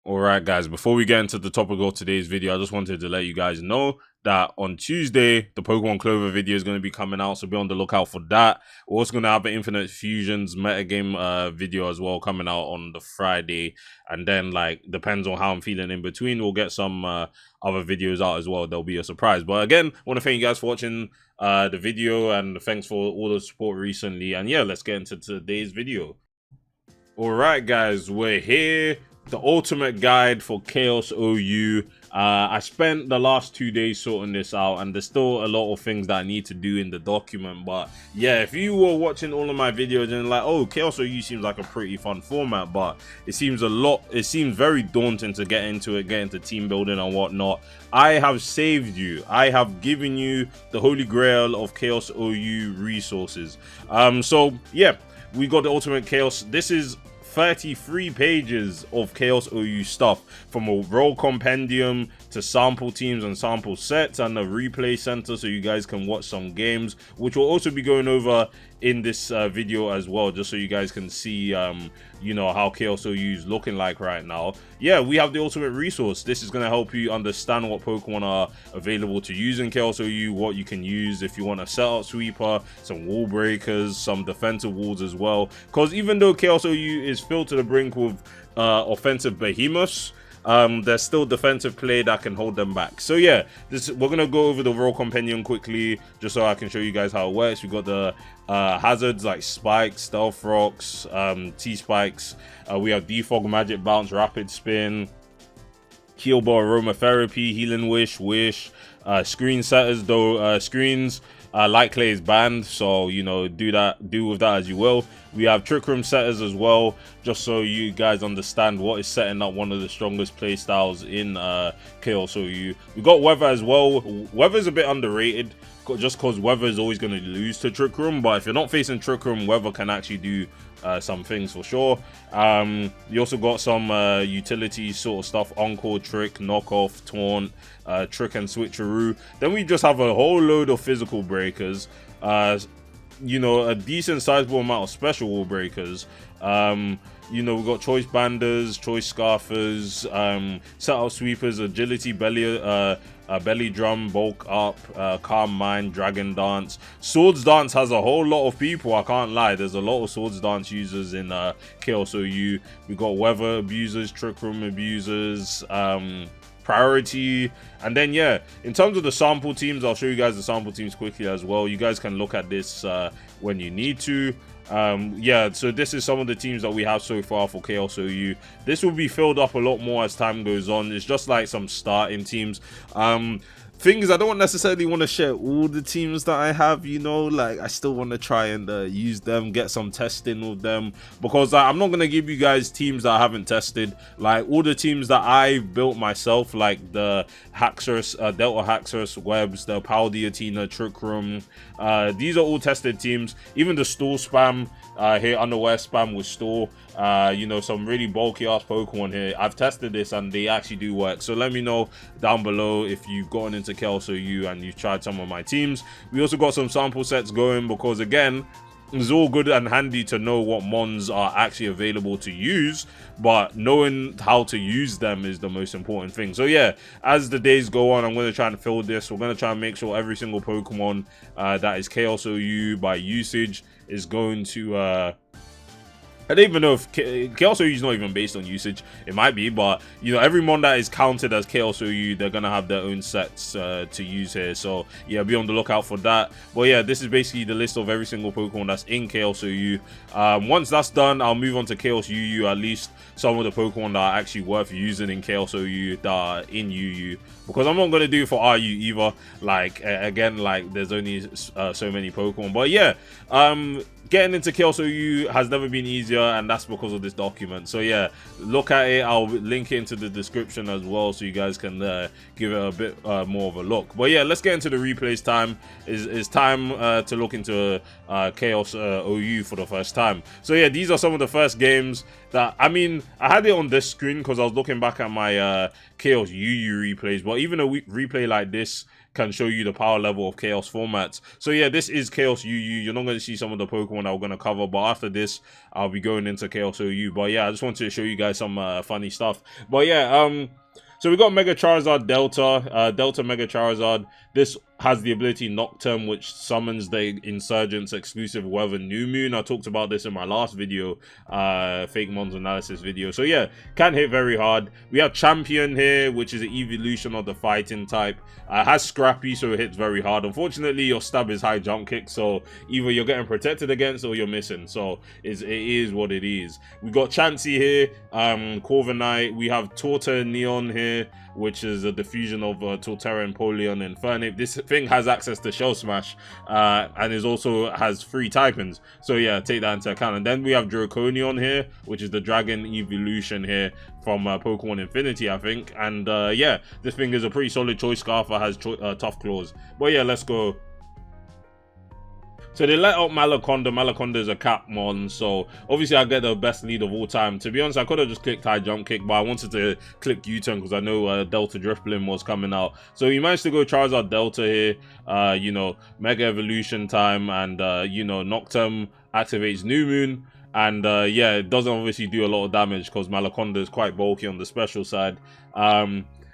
Alright guys, before we get into the topic of today's video, I just wanted to let you guys know that on Tuesday, the Pokemon Clover video is going to be coming out, so be on the lookout for that. We're also going to have an Infinite Fusions metagame video as well coming out on the Friday, and then like depends on how I'm feeling in between, we'll get some other videos out as well. There'll be a surprise. But again, I want to thank you guys for watching the video, and thanks for all the support recently. And yeah, let's get into today's video. Alright guys, we're here. The ultimate guide for Chaos OU. I spent the last 2 days sorting this out, and there's still a lot of things that I need to do in the document. But yeah, if you were watching all of my videos and like, oh, Chaos OU seems like a pretty fun format, but it seems very daunting to get into it, get into team building and whatnot. I have saved you. I have given you the holy grail of Chaos OU resources. So yeah, we got the ultimate Chaos. This is 33 pages of Chaos OU stuff, from a role compendium to sample teams and sample sets and a replay center, so you guys can watch some games, which we'll also be going over in this video as well, just so you guys can see you know, how Chaos OU is looking like right now. Yeah, we have the ultimate resource. This is going to help you understand what Pokemon are available to use in Chaos OU, what you can use if you want a setup sweeper, some wall breakers, some defensive walls as well, because even though Chaos OU is filled to the brink with offensive behemoths, there's still defensive play that can hold them back. So yeah, we're gonna go over the role compendium quickly just so I can show you guys how it works. We got the hazards like spikes, stealth rocks, T-spikes. We have defog, magic bounce, rapid spin, heal bar, aromatherapy, healing wish, screen setters, though screens, light clay is banned, so you know, do with that as you will. We have trick room setters as well, just so you guys understand what is setting up one of the strongest play styles in Chaos OU. We got weather as well. Weather is a bit underrated, just because weather is always going to lose to trick room, but if you're not facing trick room, weather can actually do some things for sure. You also got some utility sort of stuff: encore, trick, knockoff, taunt, trick and switcheroo. Then we just have a whole load of physical breakers, you know, a decent sizable amount of special wall breakers. You know, we got choice banders, choice scarfers, setup sweepers, agility belly drum, bulk up, calm mind, dragon dance. Swords dance has a whole lot of people, I can't lie. There's a lot of swords dance users in Chaos OU. We got weather abusers, trick room abusers, priority. And then yeah, in terms of the sample teams, I'll show you guys the sample teams quickly as well. You guys can look at this when you need to. Yeah, so this is some of the teams that we have so far for Chaos OU. This will be filled up a lot more as time goes on. It's just like some starting teams. Thing is, I don't necessarily want to share all the teams that I have, you know, like I still want to try and use them, get some testing with them, because I'm not going to give you guys teams that I haven't tested. Like all the teams that I've built myself, like the Haxorus, Delta Haxorus webs, the Paldeatina, Trick Room, these are all tested teams. Even the store spam here, underwear spam with store, you know, some really bulky ass Pokemon here. I've tested this and they actually do work. So let me know down below if you've gotten into Chaos OU and you've tried some of my teams. We also got some sample sets going, because again, it's all good and handy to know what mons are actually available to use, but knowing how to use them is the most important thing. So yeah, as the days go on, I'm going to try and fill this. We're going to try and make sure every single Pokemon that is Chaos OU by usage is going to I don't even know if Chaos OU is not even based on usage. It might be, but you know, every mon that is counted as Chaos OU, they're gonna have their own sets to use here. So yeah, be on the lookout for that. But yeah, this is basically the list of every single Pokemon that's in Chaos OU. Once that's done, I'll move on to Chaos UU, at least some of the Pokemon that are actually worth using in Chaos OU that are in UU. Because I'm not gonna do it for RU either. Like again, like there's only so many Pokemon. But yeah, getting into Chaos OU has never been easier, and that's because of this document. So yeah, look at it. I'll link it into the description as well, so you guys can give it a bit more of a look. But yeah, let's get into the replays time. It's time to look into Chaos OU for the first time. So yeah, these are some of the first games that, I mean, I had it on this screen because I was looking back at my Chaos UU replays, but even a replay like this can show you the power level of Chaos formats. So yeah, this is Chaos UU. You're not going to see some of the Pokemon that we're going to cover, but after this, I'll be going into Chaos OU. But yeah, I just wanted to show you guys some funny stuff. But yeah, so we got Mega Charizard Delta, Delta Mega Charizard. This has the ability Nocturne, which summons the Insurgent's exclusive Weather New Moon. I talked about this in my last video, Fake Mons analysis video. So yeah, can hit very hard. We have Champion here, which is an evolution of the fighting type. Has Scrappy, so it hits very hard. Unfortunately, your stab is high jump kick, so either you're getting protected against or you're missing. So it is what it is. We got Chansey here, Corviknight. We have Torta Neon here, which is a diffusion of Torterra, Empoleon, and Infernape. This thing has access to Shell Smash, and is also has 3 typings. So yeah, take that into account. And then we have Draconion here, which is the Dragon evolution here from Pokemon Infinity, I think. And yeah, this thing is a pretty solid choice. Scarfer has Tough Claws. But yeah, let's go. So they let out Malaconda. Malaconda is a Capmon, so obviously I get the best lead of all time. To be honest, I could have just clicked high jump kick, but I wanted to click U-turn because I know Delta Drifblim was coming out. So you managed to go Charizard Delta here, you know, Mega Evolution time, and you know, Nocturne activates New Moon. And yeah, it doesn't obviously do a lot of damage because Malaconda is quite bulky on the special side.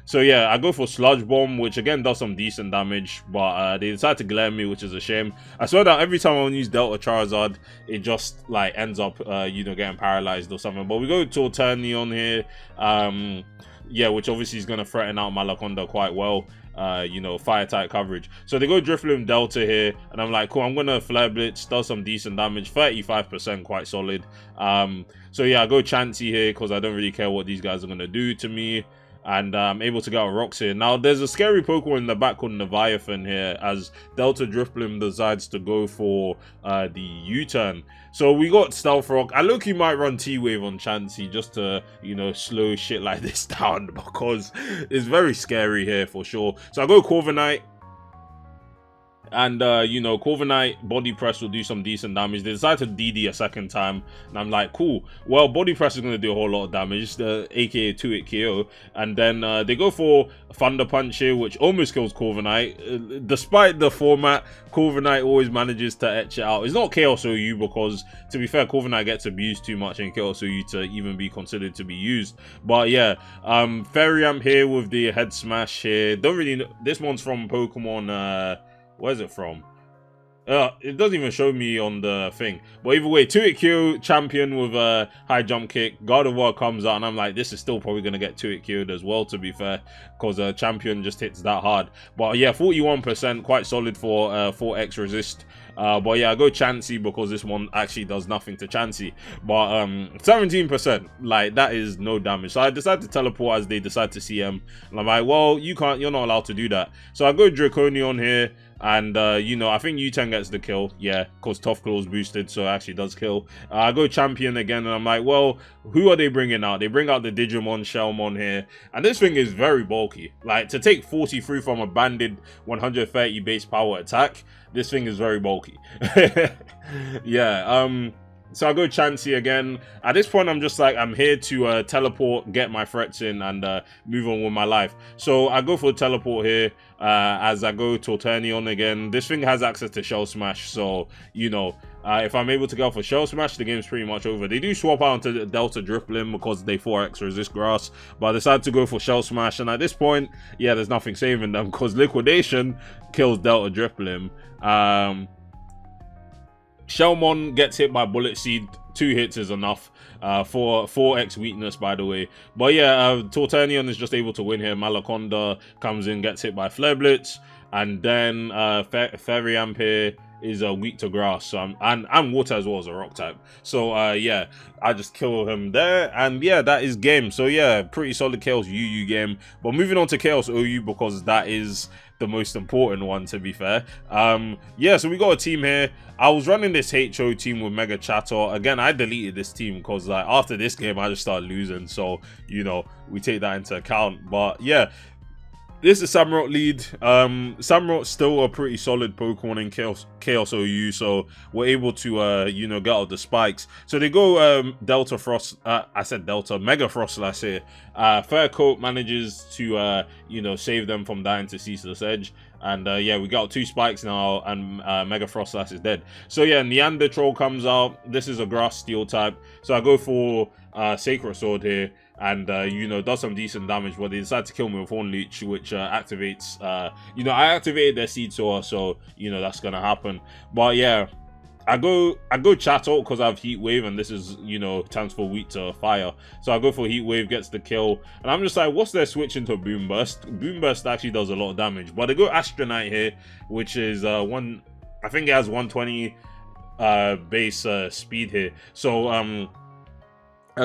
So yeah, I go for Sludge Bomb, which again does some decent damage, but they decide to glare me, which is a shame. I swear that every time I want to use Delta Charizard, it just like ends up, you know, getting paralyzed or something. But we go to Torternion here, yeah, which obviously is going to threaten out Malaconda quite well. You know, fire type coverage. So they go Drifloon Delta here, and I'm like, cool, I'm gonna Flare Blitz, does some decent damage, 35%, quite solid. So yeah, I go Chansey here because I don't really care what these guys are gonna do to me. And I'm able to get out rocks here. Now, there's a scary Pokemon in the back called Leviathan here, as Delta Drifblim decides to go for the U-turn. So we got Stealth Rock. I look-y might run T-Wave on Chansey just to, you know, slow shit like this down, because it's very scary here for sure. So I go Corviknight. And, you know, Corviknight Body Press will do some decent damage. They decide to DD a second time. And I'm like, cool. Well, Body Press is going to do a whole lot of damage, aka 2-hit KO. And then they go for Thunder Punch here, which almost kills Corviknight. Despite the format, Corviknight always manages to etch it out. It's not Chaos OU because, to be fair, Corviknight gets abused too much in Chaos OU to even be considered to be used. But yeah, Fairy Amp here with the Head Smash here. Don't really know. This one's from Pokemon... where's it from? It doesn't even show me on the thing. But either way, 2-hit KO, Champion with a high jump kick. Gardevoir comes out, and I'm like, this is still probably going to get 2-hit KO'd as well, to be fair, because Champion just hits that hard. But yeah, 41%, quite solid for 4x resist. But yeah, I go Chansey because this one actually does nothing to Chansey. But 17%, like, that is no damage. So I decide to teleport as they decide to CM. And I'm like, well, you're not allowed to do that. So I go Draconion here. And, you know, I think U-turn gets the kill. Yeah, because Tough Claw's boosted, so it actually does kill. I go Champion again, and I'm like, well, who are they bringing out? They bring out the Digimon Shellmon here. And this thing is very bulky. Like, to take 43 from a banded 130 base power attack, this thing is very bulky. Yeah, so I go Chansey again. At this point, I'm just like, I'm here to teleport, get my threats in, and move on with my life. So I go for teleport here as I go Torternion again. This thing has access to Shell Smash, so, you know, if I'm able to go for Shell Smash, the game's pretty much over. They do swap out into Delta Drifblim because they 4x resist grass, but I decided to go for Shell Smash, and at this point, yeah, there's nothing saving them because Liquidation kills Delta Drifblim. Shellmon gets hit by Bullet Seed. 2 hits is enough for 4x weakness, by the way. But yeah, Torternion is just able to win here. Malaconda comes in, gets hit by Flare Blitz, and then Fairy Amp here is weak to grass, so and water as well as a rock type. So yeah, I just kill him there, and yeah, that is game. So yeah, pretty solid Chaos UU game. But moving on to Chaos OU, because that is the most important one, to be fair. Yeah, so we got a team here. I was running this HO team with Mega Chatter. Again, I deleted this team because like after this game I just started losing, so you know, we take that into account. But yeah, this is Samurott lead. Samurott's still a pretty solid Pokemon in Chaos OU, so we're able to, you know, get out the spikes. So they go Delta Frost, I said Delta, Mega Frostlass here. Fair Coat manages to, you know, save them from dying to Ceaseless Edge. And yeah, we got 2 spikes now, and Mega Frost Slash is dead. So yeah, Neanderthal comes out. This is a grass steel type, so I go for Sacred Sword here, and you know, does some decent damage. But they decide to kill me with Horn Leech, which activates. You know, I activated their Seed Sower, so you know that's gonna happen. But yeah, I go Chattel because I have Heat Wave, and this is, you know, transfer weak to fire. So I go for Heat Wave, gets the kill, and I'm just like, what's their switch into Boom Burst? Boom Burst actually does a lot of damage, but they go Astronite here, which is I think it has 120 base speed here. So I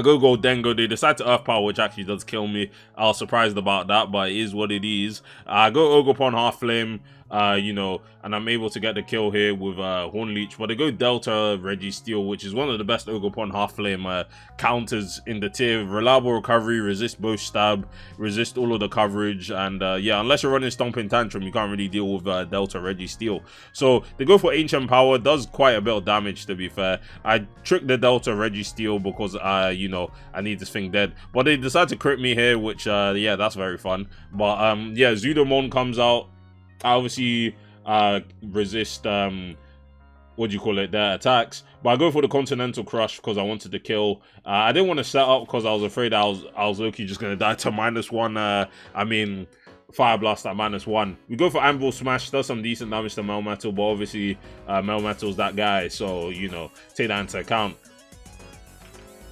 go Dengo. They decide to Earth Power, which actually does kill me. I was surprised about that, but it is what it is. I go Ogerpon Half Flame, you know, and I'm able to get the kill here with Horn Leech. But they go Delta Registeel, which is one of the best Ogerpon Half Flame counters in the tier. Reliable recovery, resist both stab, resist all of the coverage, and yeah, unless you're running Stomping Tantrum, you can't really deal with Delta Registeel. So they go for Ancient Power. Does quite a bit of damage, to be fair. I tricked the Delta Registeel because you know, I need this thing dead, but they decide to crit me here, which yeah, that's very fun. But yeah, Zudomon comes out. I obviously resist what do you call it, their attacks, but I go for the Continental Crush because I wanted to kill. I didn't want to set up because I was afraid I was low-key just gonna die to -1. I mean, Fire Blast at -1. We go for Anvil Smash, does some decent damage to Melmetal, but obviously Melmetal's that guy, so you know, take that into account.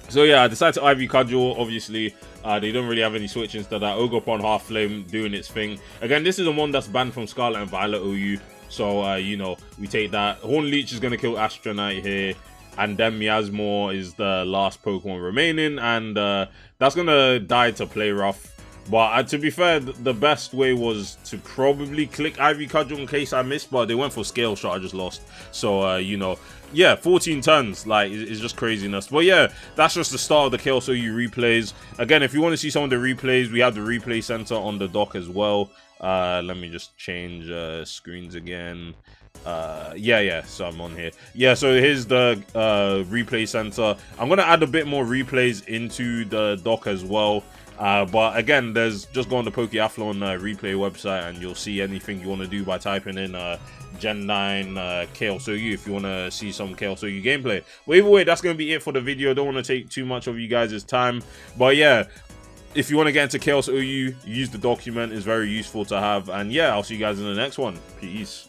So yeah, I decided to Ivy Cudgel. Obviously, they don't really have any switch-ins to that. Ogerpon Half Flame doing its thing. Again, this is the one that's banned from Scarlet and Violet OU. So, you know, we take that. Horn Leech is going to kill Astronite here. And then Miasma is the last Pokemon remaining. And that's going to die to Play Rough. But to be fair, the best way was to probably click Ivy Cudgel in case I missed, but they went for Scale Shot, I just lost. So, you know, yeah, 14 turns, like, it's just craziness. But yeah, that's just the start of the Chaos OU replays. Again, if you want to see some of the replays, we have the replay center on the dock as well. Let me just change screens again. Yeah, so I'm on here. Yeah, so here's the replay center. I'm gonna add a bit more replays into the dock as well. But again, there's just go on the Pokeathlon replay website and you'll see anything you want to do by typing in Gen 9 Chaos OU if you want to see some Chaos OU gameplay. But either way, that's going to be it for the video. Don't want to take too much of you guys' time. But yeah, if you want to get into Chaos OU, use the document. It's very useful to have. And yeah, I'll see you guys in the next one. Peace.